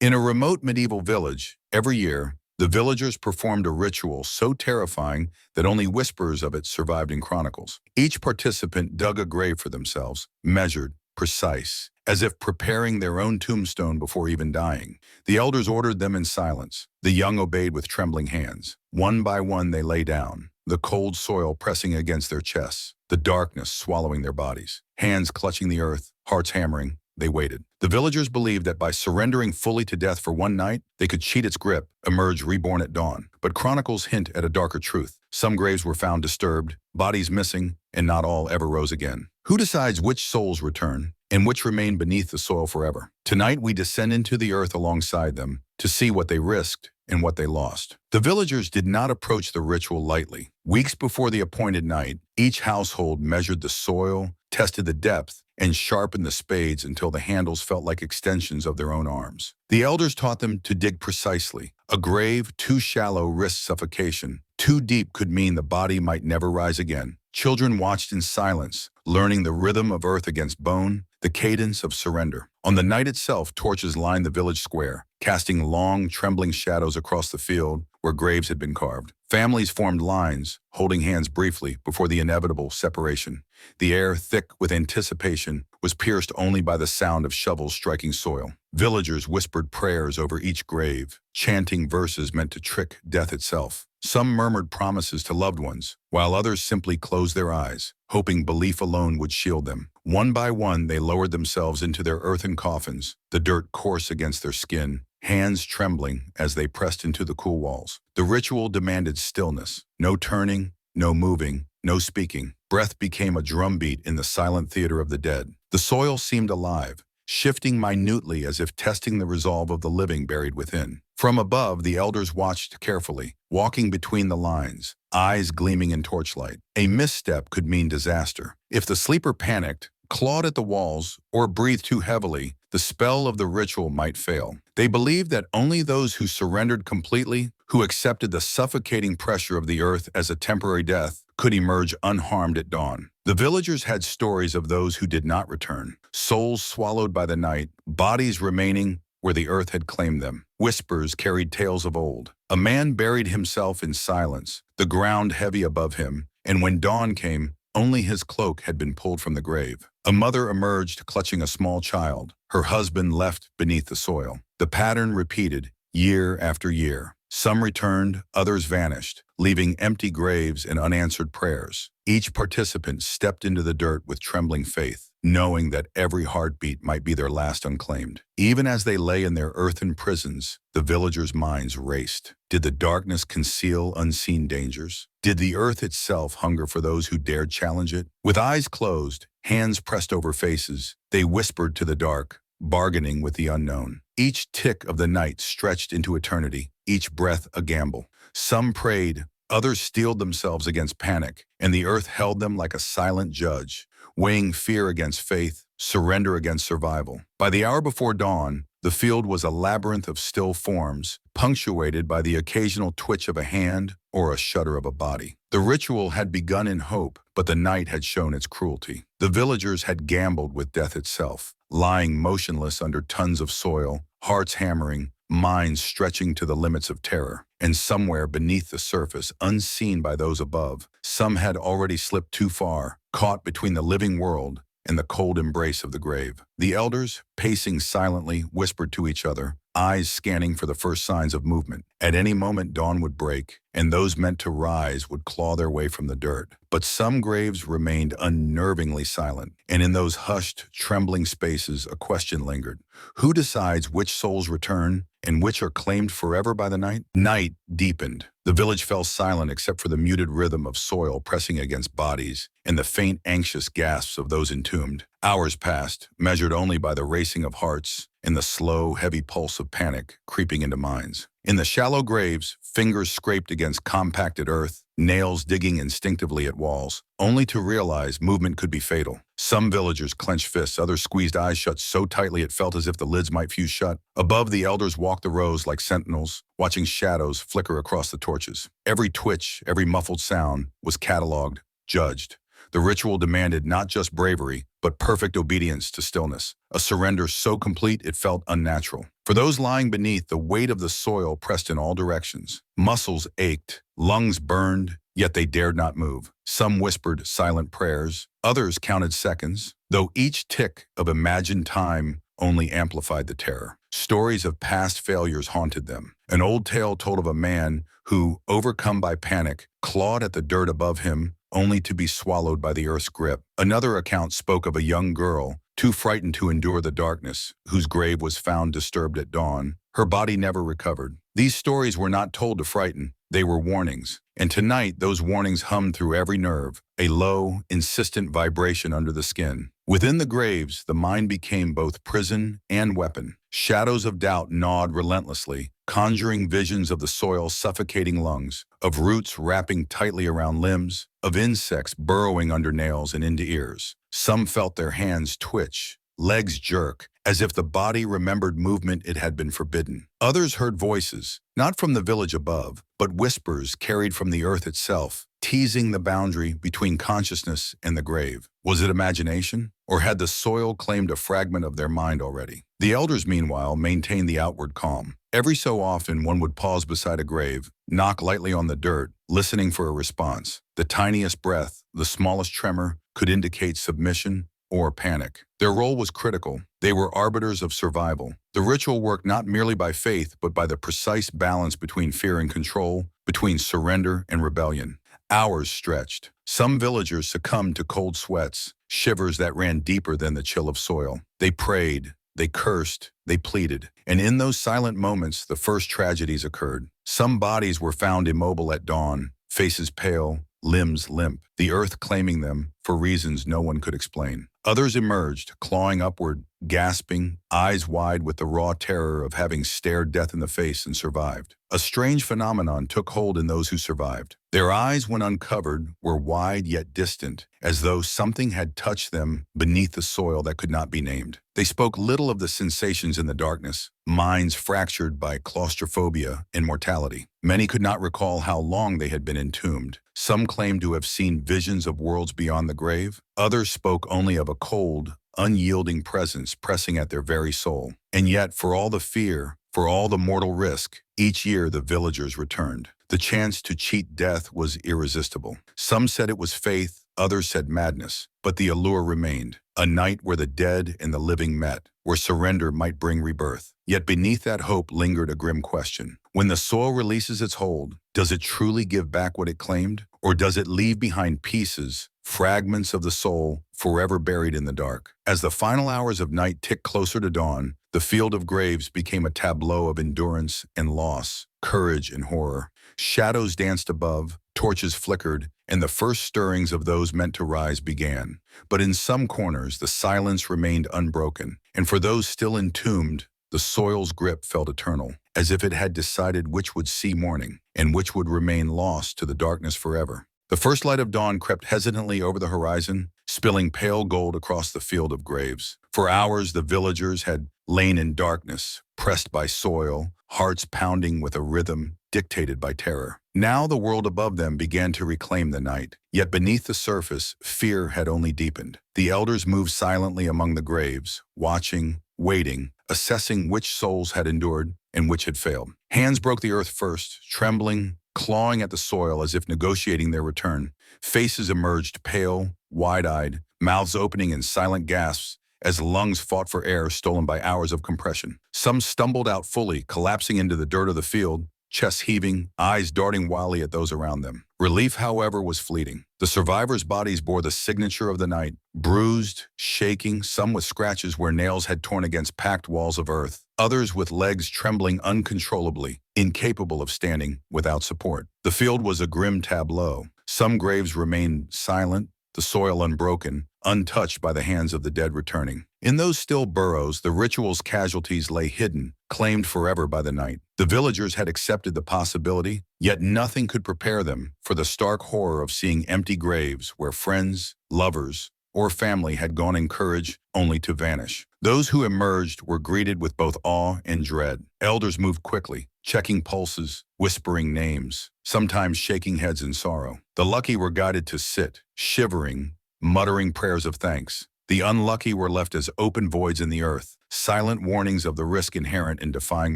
In a remote medieval village, every year, the villagers performed a ritual so terrifying that only whispers of it survived in chronicles. Each participant dug a grave for themselves, measured, precise, as if preparing their own tombstone before even dying. The elders ordered them in silence. The young obeyed with trembling hands. One by one they lay down, the cold soil pressing against their chests, the darkness swallowing their bodies. Hands clutching the earth, hearts hammering, they waited. The villagers believed that by surrendering fully to death for one night, they could cheat its grip, emerge reborn at dawn. But chronicles hint at a darker truth. Some graves were found disturbed, bodies missing, and not all ever rose again. Who decides which souls return and which remain beneath the soil forever? Tonight we descend into the earth alongside them to see what they risked and what they lost. The villagers did not approach the ritual lightly. Weeks before the appointed night, each household measured the soil, tested the depth, and sharpened the spades until the handles felt like extensions of their own arms. The elders taught them to dig precisely. A grave too shallow risked suffocation. Too deep could mean the body might never rise again. Children watched in silence, learning the rhythm of earth against bone, the cadence of surrender. On the night itself, torches lined the village square, casting long, trembling shadows across the field where graves had been carved. Families formed lines, holding hands briefly before the inevitable separation. The air, thick with anticipation, was pierced only by the sound of shovels striking soil. Villagers whispered prayers over each grave, chanting verses meant to trick death itself. Some murmured promises to loved ones, while others simply closed their eyes, hoping belief alone would shield them. One by one, they lowered themselves into their earthen coffins, the dirt coarse against their skin, hands trembling as they pressed into the cool walls. The ritual demanded stillness. No turning, no moving, no speaking. Breath became a drumbeat in the silent theater of the dead. The soil seemed alive, shifting minutely as if testing the resolve of the living buried within. From above, the elders watched carefully, walking between the lines, eyes gleaming in torchlight. A misstep could mean disaster. If the sleeper panicked, clawed at the walls, or breathed too heavily, the spell of the ritual might fail. They believed that only those who surrendered completely, who accepted the suffocating pressure of the earth as a temporary death, could emerge unharmed at dawn. The villagers had stories of those who did not return, souls swallowed by the night, bodies remaining where the earth had claimed them. Whispers carried tales of old. A man buried himself in silence, the ground heavy above him, and when dawn came, only his cloak had been pulled from the grave. A mother emerged clutching a small child, her husband left beneath the soil. The pattern repeated, year after year. Some returned, others vanished, leaving empty graves and unanswered prayers. Each participant stepped into the dirt with trembling faith, knowing that every heartbeat might be their last unclaimed. Even as they lay in their earthen prisons, the villagers' minds raced. Did the darkness conceal unseen dangers? Did the earth itself hunger for those who dared challenge it? With eyes closed, hands pressed over faces, they whispered to the dark, bargaining with the unknown. Each tick of the night stretched into eternity, each breath a gamble. Some prayed, others steeled themselves against panic, and the earth held them like a silent judge, weighing fear against faith, surrender against survival. By the hour before dawn, the field was a labyrinth of still forms, punctuated by the occasional twitch of a hand or a shudder of a body. The ritual had begun in hope, but the night had shown its cruelty. The villagers had gambled with death itself, lying motionless under tons of soil, hearts hammering, minds stretching to the limits of terror. And somewhere beneath the surface, unseen by those above, some had already slipped too far, caught between the living world and the cold embrace of the grave. The elders, pacing silently, whispered to each other, eyes scanning for the first signs of movement. At any moment, dawn would break, and those meant to rise would claw their way from the dirt. But some graves remained unnervingly silent, and in those hushed, trembling spaces, a question lingered. Who decides which souls return and which are claimed forever by the night? Night deepened. The village fell silent except for the muted rhythm of soil pressing against bodies and the faint, anxious gasps of those entombed. Hours passed, measured only by the racing of hearts and the slow, heavy pulse of panic creeping into minds. In the shallow graves, fingers scraped against compacted earth, nails digging instinctively at walls, only to realize movement could be fatal. Some villagers clenched fists, others squeezed eyes shut so tightly it felt as if the lids might fuse shut. Above, the elders walked the rows like sentinels, watching shadows flicker across the torches. Every twitch, every muffled sound was cataloged, judged. The ritual demanded not just bravery, but perfect obedience to stillness, a surrender so complete it felt unnatural. For those lying beneath, the weight of the soil pressed in all directions. Muscles ached, lungs burned, yet they dared not move. Some whispered silent prayers, others counted seconds, though each tick of imagined time only amplified the terror. Stories of past failures haunted them. An old tale told of a man who, overcome by panic, clawed at the dirt above him, only to be swallowed by the earth's grip. Another account spoke of a young girl, too frightened to endure the darkness, whose grave was found disturbed at dawn. Her body never recovered. These stories were not told to frighten, they were warnings. And tonight, those warnings hummed through every nerve, a low, insistent vibration under the skin. Within the graves, the mind became both prison and weapon. Shadows of doubt gnawed relentlessly, conjuring visions of the soil suffocating lungs, of roots wrapping tightly around limbs, of insects burrowing under nails and into ears. Some felt their hands twitch, legs jerk, as if the body remembered movement it had been forbidden. Others heard voices, not from the village above, but whispers carried from the earth itself, teasing the boundary between consciousness and the grave. Was it imagination? Or had the soil claimed a fragment of their mind already? The elders, meanwhile, maintained the outward calm. Every so often, one would pause beside a grave, knock lightly on the dirt, listening for a response. The tiniest breath, the smallest tremor, could indicate submission or panic. Their role was critical. They were arbiters of survival. The ritual worked not merely by faith, but by the precise balance between fear and control, between surrender and rebellion. Hours stretched. Some villagers succumbed to cold sweats, shivers that ran deeper than the chill of soil. They prayed, they cursed, they pleaded. And in those silent moments, the first tragedies occurred. Some bodies were found immobile at dawn, faces pale, limbs limp, the earth claiming them for reasons no one could explain. Others emerged, clawing upward, gasping, eyes wide with the raw terror of having stared death in the face and survived. A strange phenomenon took hold in those who survived. Their eyes, when uncovered, were wide yet distant, as though something had touched them beneath the soil that could not be named. They spoke little of the sensations in the darkness, minds fractured by claustrophobia and mortality. Many could not recall how long they had been entombed. Some claimed to have seen visions of worlds beyond the grave. Others spoke only of a cold, unyielding presence pressing at their very soul. And yet, for all the fear, for all the mortal risk, each year the villagers returned. The chance to cheat death was irresistible. Some said it was faith, others said madness, but the allure remained. A night where the dead and the living met, where surrender might bring rebirth. Yet beneath that hope lingered a grim question. When the soil releases its hold, does it truly give back what it claimed? Or does it leave behind pieces, fragments of the soul, forever buried in the dark? As the final hours of night ticked closer to dawn, the field of graves became a tableau of endurance and loss, courage and horror. Shadows danced above, torches flickered, and the first stirrings of those meant to rise began. But in some corners, the silence remained unbroken, and for those still entombed, the soil's grip felt eternal, as if it had decided which would see morning and which would remain lost to the darkness forever. The first light of dawn crept hesitantly over the horizon, spilling pale gold across the field of graves. For hours, the villagers had lain in darkness, pressed by soil, hearts pounding with a rhythm dictated by terror. Now the world above them began to reclaim the night. Yet beneath the surface, fear had only deepened. The elders moved silently among the graves, watching, waiting, assessing which souls had endured and which had failed. Hands broke the earth first, trembling, clawing at the soil as if negotiating their return. Faces emerged pale, wide-eyed, mouths opening in silent gasps as lungs fought for air stolen by hours of compression. Some stumbled out fully, collapsing into the dirt of the field, chests heaving, eyes darting wildly at those around them. Relief, however, was fleeting. The survivors' bodies bore the signature of the night, bruised, shaking, some with scratches where nails had torn against packed walls of earth, others with legs trembling uncontrollably, incapable of standing without support. The field was a grim tableau. Some graves remained silent, the soil unbroken, untouched by the hands of the dead returning. In those still burrows, the ritual's casualties lay hidden, claimed forever by the night. The villagers had accepted the possibility, yet nothing could prepare them for the stark horror of seeing empty graves where friends, lovers, or family had gone in courage only to vanish. Those who emerged were greeted with both awe and dread. Elders moved quickly, checking pulses, whispering names, sometimes shaking heads in sorrow. The lucky were guided to sit, shivering, muttering prayers of thanks. The unlucky were left as open voids in the earth, silent warnings of the risk inherent in defying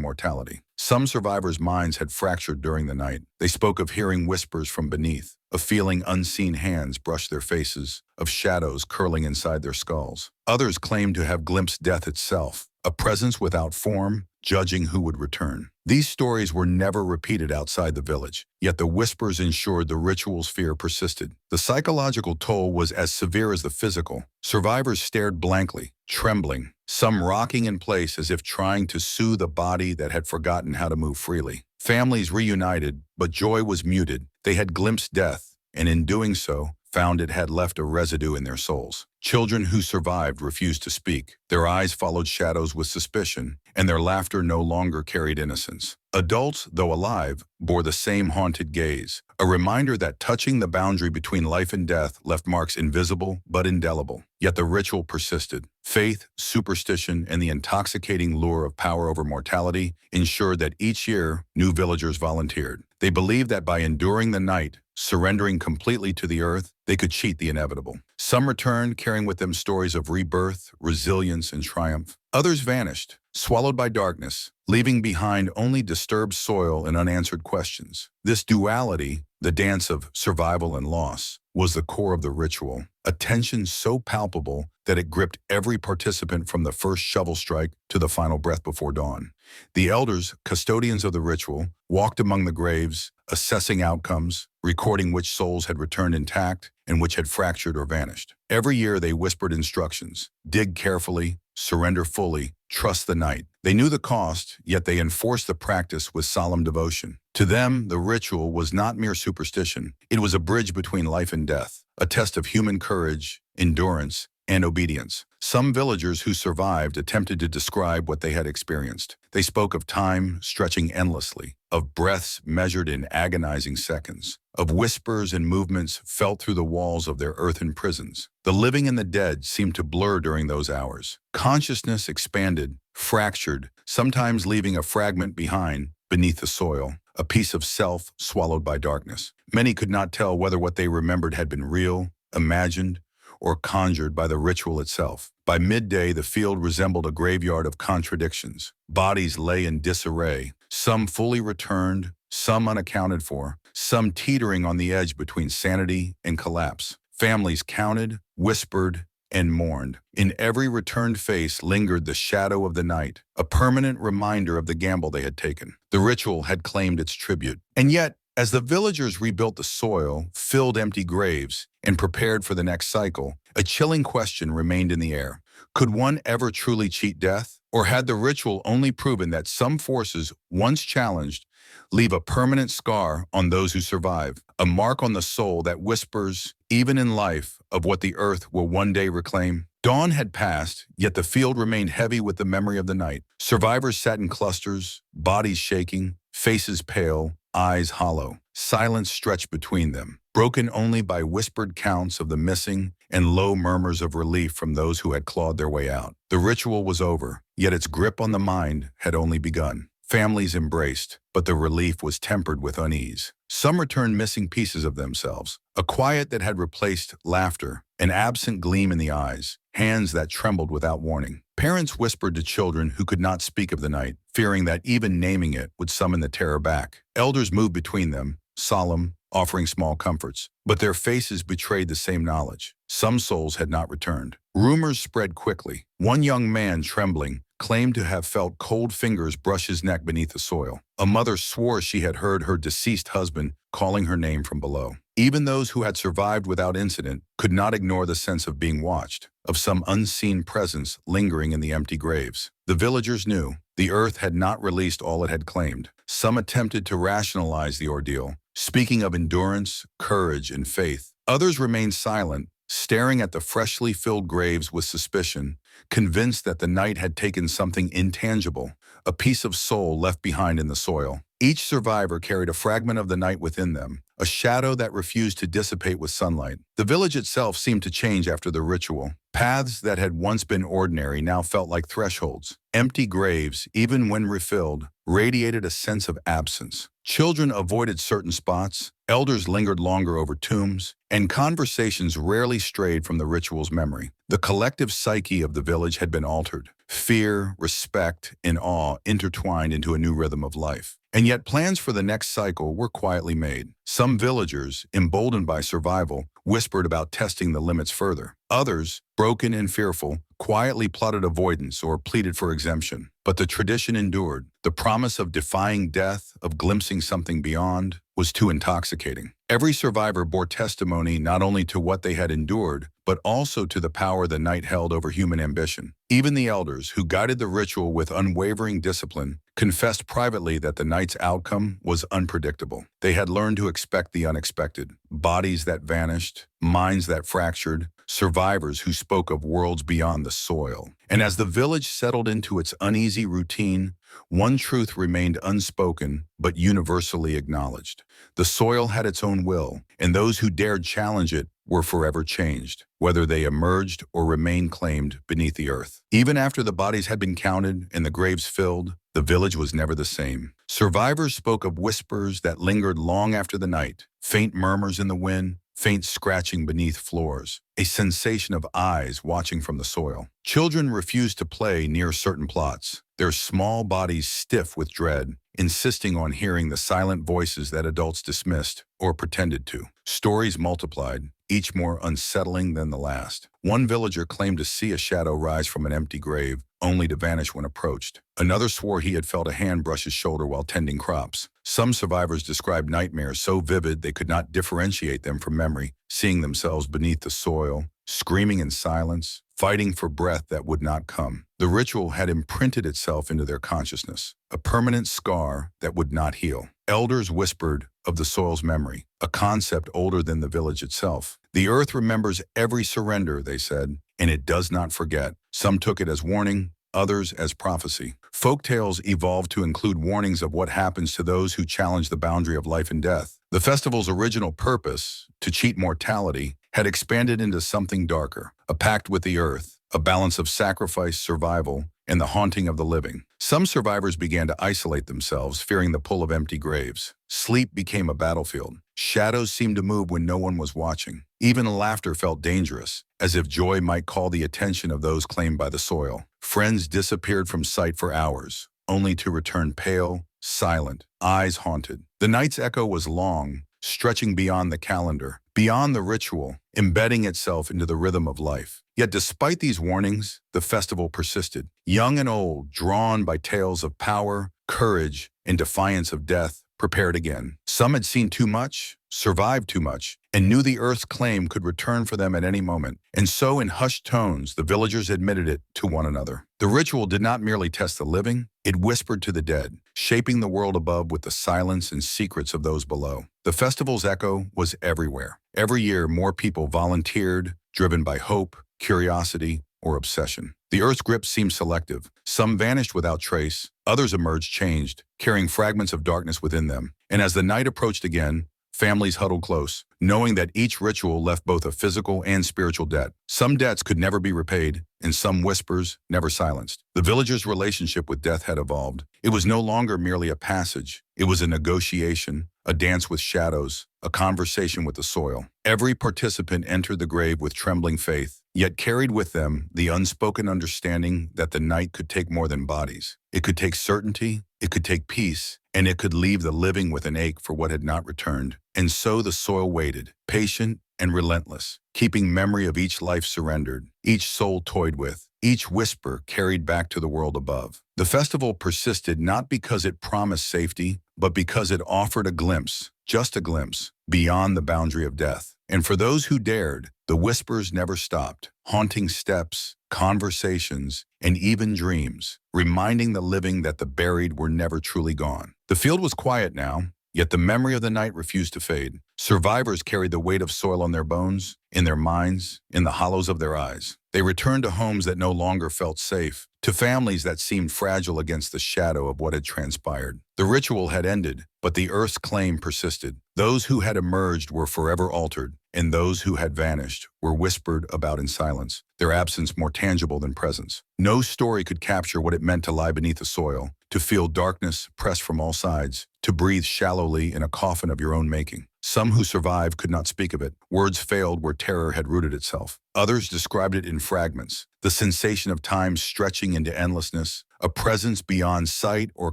mortality. Some survivors' minds had fractured during the night. They spoke of hearing whispers from beneath, of feeling unseen hands brush their faces, of shadows curling inside their skulls. Others claimed to have glimpsed death itself, a presence without form, judging who would return. These stories were never repeated outside the village, yet the whispers ensured the ritual's fear persisted. The psychological toll was as severe as the physical. Survivors stared blankly, trembling, some rocking in place as if trying to soothe a body that had forgotten how to move freely. Families reunited, but joy was muted. They had glimpsed death, and in doing so, found it had left a residue in their souls. Children who survived refused to speak. Their eyes followed shadows with suspicion, and their laughter no longer carried innocence. Adults, though alive, bore the same haunted gaze, a reminder that touching the boundary between life and death left marks invisible but indelible. Yet the ritual persisted. Faith, superstition, and the intoxicating lure of power over mortality ensured that each year new villagers volunteered. They believed that by enduring the night, surrendering completely to the earth, they could cheat the inevitable. Some returned, carrying with them stories of rebirth, resilience, and triumph. Others vanished, swallowed by darkness, leaving behind only disturbed soil and unanswered questions. This duality, the dance of survival and loss, was the core of the ritual, a tension so palpable that it gripped every participant from the first shovel strike to the final breath before dawn. The elders, custodians of the ritual, walked among the graves, assessing outcomes, recording which souls had returned intact and which had fractured or vanished. Every year they whispered instructions: dig carefully, surrender fully, trust the night. They knew the cost, yet they enforced the practice with solemn devotion. To them, the ritual was not mere superstition. It was a bridge between life and death, a test of human courage, endurance, and obedience. Some villagers who survived attempted to describe what they had experienced. They spoke of time stretching endlessly, of breaths measured in agonizing seconds, of whispers and movements felt through the walls of their earthen prisons. The living and the dead seemed to blur during those hours. Consciousness expanded, fractured, sometimes leaving a fragment behind beneath the soil, a piece of self swallowed by darkness. Many could not tell whether what they remembered had been real, imagined, or conjured by the ritual itself. By midday, the field resembled a graveyard of contradictions. Bodies lay in disarray, some fully returned, some unaccounted for, some teetering on the edge between sanity and collapse. Families counted, whispered, and mourned. In every returned face lingered the shadow of the night, a permanent reminder of the gamble they had taken. The ritual had claimed its tribute. And yet, as the villagers rebuilt the soil, filled empty graves, and prepared for the next cycle, a chilling question remained in the air. Could one ever truly cheat death? Or had the ritual only proven that some forces, once challenged, leave a permanent scar on those who survive, a mark on the soul that whispers, even in life, of what the earth will one day reclaim? Dawn had passed, yet the field remained heavy with the memory of the night. Survivors sat in clusters, bodies shaking, faces pale, eyes hollow. Silence stretched between them, broken only by whispered counts of the missing and low murmurs of relief from those who had clawed their way out. The ritual was over, yet its grip on the mind had only begun. Families embraced, but the relief was tempered with unease. Some returned missing pieces of themselves, a quiet that had replaced laughter, an absent gleam in the eyes, hands that trembled without warning. Parents whispered to children who could not speak of the night, fearing that even naming it would summon the terror back. Elders moved between them, solemn, offering small comforts, but their faces betrayed the same knowledge. Some souls had not returned. Rumors spread quickly. One young man, trembling, claimed to have felt cold fingers brush his neck beneath the soil. A mother swore she had heard her deceased husband calling her name from below. Even those who had survived without incident could not ignore the sense of being watched, of some unseen presence lingering in the empty graves. The villagers knew the earth had not released all it had claimed. Some attempted to rationalize the ordeal, speaking of endurance, courage, and faith. Others remained silent, staring at the freshly filled graves with suspicion, convinced that the night had taken something intangible, a piece of soul left behind in the soil. Each survivor carried a fragment of the night within them, a shadow that refused to dissipate with sunlight. The village itself seemed to change after the ritual. Paths that had once been ordinary now felt like thresholds. Empty graves, even when refilled, radiated a sense of absence. Children avoided certain spots, Elders lingered longer over tombs, and conversations rarely strayed from the ritual's memory. The collective psyche of the village had been altered. Fear, respect, and awe intertwined into a new rhythm of life. And yet plans for the next cycle were quietly made. Some villagers, emboldened by survival, whispered about testing the limits further. Others, broken and fearful, quietly plotted avoidance or pleaded for exemption. But the tradition endured. The promise of defying death, of glimpsing something beyond, was too intoxicating. Every survivor bore testimony not only to what they had endured, but also to the power the night held over human ambition. Even the elders, who guided the ritual with unwavering discipline, confessed privately that the night's outcome was unpredictable. They had learned to expect the unexpected. Bodies that vanished, minds that fractured, survivors who spoke of worlds beyond the soil. And as the village settled into its uneasy routine, one truth remained unspoken but universally acknowledged. The soil had its own will, and those who dared challenge it were forever changed, whether they emerged or remained claimed beneath the earth. Even after the bodies had been counted and the graves filled, the village was never the same. Survivors spoke of whispers that lingered long after the night, faint murmurs in the wind, faint scratching beneath floors, a sensation of eyes watching from the soil. Children refused to play near certain plots, their small bodies stiff with dread, insisting on hearing the silent voices that adults dismissed or pretended to. Stories multiplied, each more unsettling than the last. One villager claimed to see a shadow rise from an empty grave, only to vanish when approached. Another swore he had felt a hand brush his shoulder while tending crops. Some survivors described nightmares so vivid they could not differentiate them from memory, seeing themselves beneath the soil, screaming in silence, fighting for breath that would not come. The ritual had imprinted itself into their consciousness, a permanent scar that would not heal. Elders whispered of the soil's memory, a concept older than the village itself. The earth remembers every surrender, they said, and it does not forget. Some took it as warning, others as prophecy. Folk tales evolved to include warnings of what happens to those who challenge the boundary of life and death. The festival's original purpose, to cheat mortality, had expanded into something darker, a pact with the earth, a balance of sacrifice, survival, and the haunting of the living. Some survivors began to isolate themselves, fearing the pull of empty graves. Sleep became a battlefield. Shadows seemed to move when no one was watching. Even laughter felt dangerous, as if joy might call the attention of those claimed by the soil. Friends disappeared from sight for hours, only to return pale, silent, eyes haunted. The night's echo was long, stretching beyond the calendar, beyond the ritual, embedding itself into the rhythm of life. Yet despite these warnings, the festival persisted. Young and old, drawn by tales of power, courage, and defiance of death, prepared again. Some had seen too much, survived too much, and knew the earth's claim could return for them at any moment. And so in hushed tones, the villagers admitted it to one another. The ritual did not merely test the living, it whispered to the dead, shaping the world above with the silence and secrets of those below. The festival's echo was everywhere. Every year, more people volunteered, driven by hope, curiosity, or obsession. The earth's grip seemed selective. Some vanished without trace, others emerged changed, carrying fragments of darkness within them. And as the night approached again, families huddled close, knowing that each ritual left both a physical and spiritual debt. Some debts could never be repaid, and some whispers never silenced. The villagers' relationship with death had evolved. It was no longer merely a passage. It was a negotiation, a dance with shadows, a conversation with the soil. Every participant entered the grave with trembling faith, yet carried with them the unspoken understanding that the night could take more than bodies. It could take certainty, it could take peace, and it could leave the living with an ache for what had not returned. And so the soil waited, patient and relentless, keeping memory of each life surrendered, each soul toyed with, each whisper carried back to the world above. The festival persisted not because it promised safety, but because it offered a glimpse, just a glimpse, beyond the boundary of death. And for those who dared, the whispers never stopped, haunting steps, conversations, and even dreams, reminding the living that the buried were never truly gone. The field was quiet now, yet the memory of the night refused to fade. Survivors carried the weight of soil on their bones, in their minds, in the hollows of their eyes. They returned to homes that no longer felt safe, to families that seemed fragile against the shadow of what had transpired. The ritual had ended, but the earth's claim persisted. Those who had emerged were forever altered, and those who had vanished were whispered about in silence, their absence more tangible than presence. No story could capture what it meant to lie beneath the soil, to feel darkness pressed from all sides, to breathe shallowly in a coffin of your own making. Some who survived could not speak of it. Words failed where terror had rooted itself. Others described it in fragments, the sensation of time stretching into endlessness, a presence beyond sight or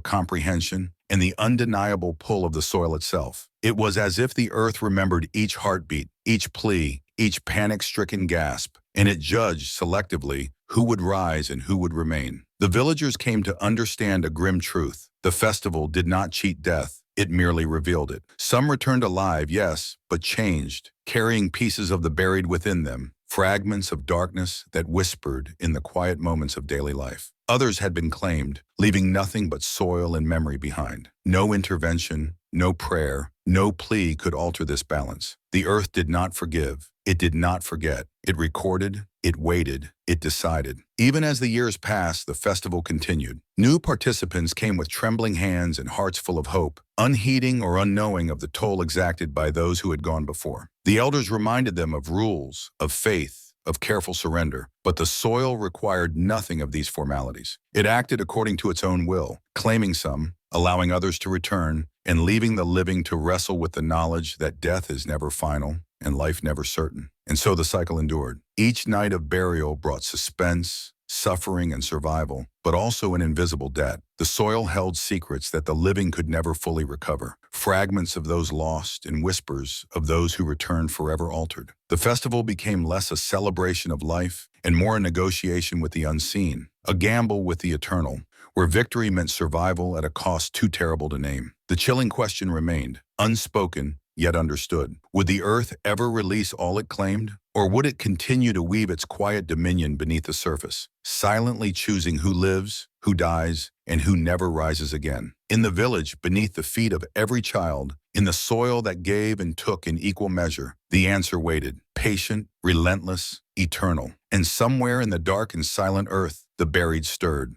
comprehension, and the undeniable pull of the soil itself. It was as if the earth remembered each heartbeat, each plea, each panic-stricken gasp, and it judged selectively who would rise and who would remain. The villagers came to understand a grim truth. The festival did not cheat death, it merely revealed it. Some returned alive, yes, but changed, carrying pieces of the buried within them, fragments of darkness that whispered in the quiet moments of daily life. Others had been claimed, leaving nothing but soil and memory behind. No intervention, no prayer, no plea could alter this balance. The earth did not forgive. It did not forget. It recorded, it waited, it decided. Even as the years passed, the festival continued. New participants came with trembling hands and hearts full of hope, unheeding or unknowing of the toll exacted by those who had gone before. The elders reminded them of rules, of faith, of careful surrender, but the soil required nothing of these formalities. It acted according to its own will, claiming some, allowing others to return, and leaving the living to wrestle with the knowledge that death is never final and life never certain. And so the cycle endured. Each night of burial brought suspense, suffering, and survival, but also an invisible debt. The soil held secrets that the living could never fully recover, fragments of those lost and whispers of those who returned forever altered. The festival became less a celebration of life and more a negotiation with the unseen, a gamble with the eternal, where victory meant survival at a cost too terrible to name. The chilling question remained, unspoken, yet understood. Would the earth ever release all it claimed? Or would it continue to weave its quiet dominion beneath the surface, silently choosing who lives, who dies, and who never rises again? In the village, beneath the feet of every child, in the soil that gave and took in equal measure, the answer waited, patient, relentless, eternal. And somewhere in the dark and silent earth, the buried stirred.